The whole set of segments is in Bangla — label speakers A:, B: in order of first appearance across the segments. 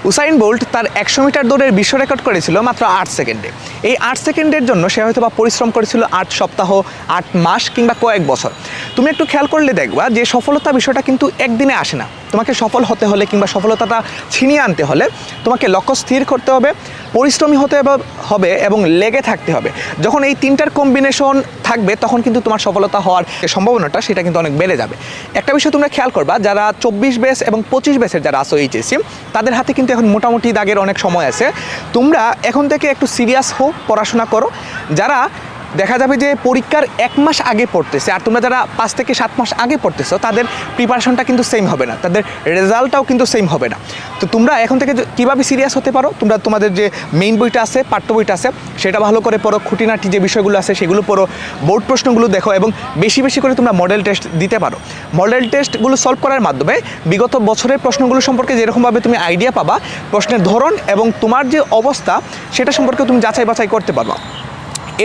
A: উসাইন বোল্ট তার 100 মিটার দৌড়ের বিশ্ব রেকর্ড করেছিল মাত্র 8 সেকেন্ডে। এই 8 সেকেন্ডের জন্য সে হয়তো বা পরিশ্রম করেছিল 8 সপ্তাহ, 8 মাস কিংবা কয়েক বছর। তুমি একটু খেয়াল করলে দেখবা যে সফলতা বিষয়টা কিন্তু একদিনে আসে না। তোমাকে সফল হতে হলে কিংবা সফলতাটা ছিনিয়ে আনতে হলে তোমাকে লক্ষ্য স্থির করতে হবে, পরিশ্রমী হতে হবে এবং লেগে থাকতে হবে। যখন এই তিনটার কম্বিনেশন থাকবে তখন কিন্তু তোমার সফলতা হওয়ার যে সম্ভাবনাটা সেটা কিন্তু অনেক বেড়ে যাবে। একটা বিষয় তোমরা খেয়াল করবা, যারা 24 ব্যাচ এবং 25 ব্যাচের যারা আসো এইচএসসি, তাদের হাতে কিন্তু এখন মোটামুটি দাগের অনেক সময় আছে। তোমরা এখন থেকে একটু সিরিয়াস হও, পড়াশোনা করো। যারা দেখা যাবে যে পরীক্ষার 1 মাস আগে পড়তেছে আর তোমরা যারা 5 থেকে 7 মাস আগে পড়তেছো, তাদের প্রিপারেশনটা কিন্তু সেম হবে না, তাদের রেজাল্টটাও কিন্তু সেম হবে না। তো তোমরা এখন থেকে কীভাবে সিরিয়াস হতে পারো, তোমরা তোমাদের যে মেইন বইটা আছে, পাঠ্য বইটা আছে, সেটা ভালো করে পড়ো, খুঁটিনাটি যে বিষয়গুলো আছে সেগুলো পড়ো, বোর্ড প্রশ্নগুলো দেখো এবং বেশি বেশি করে তোমরা মডেল টেস্ট দিতে পারো। মডেল টেস্টগুলো সলভ করার মাধ্যমে বিগত বছরের প্রশ্নগুলো সম্পর্কে যেরকমভাবে তুমি আইডিয়া পাবা, প্রশ্নের ধরন এবং তোমার যে অবস্থা সেটা সম্পর্কে তুমি যাচাই বাছাই করতে পারবা।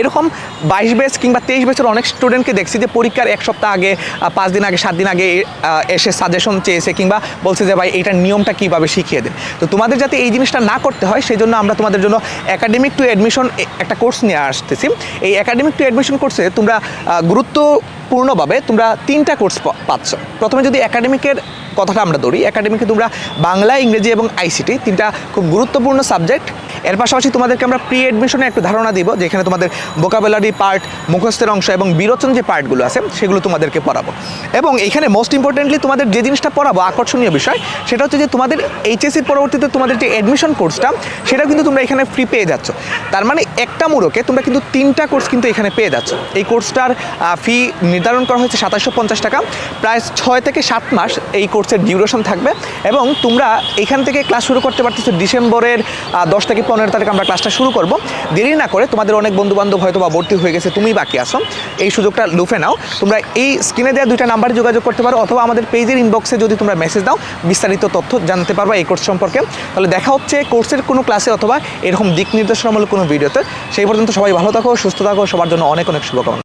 A: এরকম 22 ব্যাচ কিংবা 23 ব্যাচের অনেক স্টুডেন্টকে দেখছি যে পরীক্ষার 1 সপ্তাহ আগে, 5 দিন আগে, 7 দিন আগে এসে সাজেশন চেয়েছে কিংবা বলছে যে ভাই এইটার নিয়মটা কীভাবে শিখিয়ে দেন। তো তোমাদের যাতে এই জিনিসটা না করতে হয় সেই জন্য আমরা তোমাদের জন্য একাডেমিক টু অ্যাডমিশন একটা কোর্স নিয়ে আসতেছি। এই একাডেমিক টু অ্যাডমিশন কোর্সে তোমরা গুরুত্বপূর্ণভাবে তোমরা 3টা কোর্স পাচ্ছ। প্রথমে যদি একাডেমিকের কথাটা আমরা ধরি, একাডেমিকে তোমরা বাংলা, ইংরেজি এবং আইসিটি 3টা খুব গুরুত্বপূর্ণ সাবজেক্ট। এর পাশাপাশি তোমাদেরকে আমরা প্রি অ্যাডমিশনে একটু ধারণা দিব, যেখানে তোমাদের ভোকাবুলারি পার্ট, মুখস্থের অংশ এবং বিরোচন যে পার্টগুলো আছে সেগুলো তোমাদেরকে পড়াবো। এবং এখানে মোস্ট ইম্পর্টেন্টলি তোমাদের যে জিনিসটা পড়াবো, আকর্ষণীয় বিষয়, সেটা হচ্ছে যে তোমাদের এইচএসসির পরবর্তীতে তোমাদের যে অ্যাডমিশন কোর্সটা সেটাও কিন্তু তোমরা এখানে ফ্রি পেয়ে যাচ্ছ। তার মানে একটা মুড়োকে তোমরা কিন্তু 3টা কোর্স কিন্তু এখানে পেয়ে যাচ্ছ। এই কোর্সটার ফি নির্ধারণ করা হয়েছে 2750 টাকা। প্রায় 6 থেকে 7 মাস এই কোর্সের ডিউরেশন থাকবে এবং তোমরা এখান থেকে ক্লাস শুরু করতে পারতেছো ডিসেম্বরের 10 থেকে 15 তারিখ আমরা ক্লাসটা শুরু করব। দেরি না করে, তোমাদের অনেক বন্ধুবান্ধব হয়তো বা ভর্তি হয়ে গেছে, তুমি বাকি আসো, এই সুযোগটা লুফে নাও। তোমরা এই স্ক্রিনে দেওয়া 2টা নাম্বারে যোগাযোগ করতে পারো অথবা আমাদের পেজের ইনবক্সে যদি তোমরা মেসেজ দাও, বিস্তারিত তথ্য জানতে পারবা এই কোর্স সম্পর্কে। তাহলে দেখা হচ্ছে কোর্সের কোনো ক্লাসে অথবা এরকম দিক নির্দেশনামূলক কোনো ভিডিওতে। সেই পর্যন্ত সবাই ভালো থাকো, সুস্থ থাকো, সবার জন্য অনেক অনেক শুভকামনা।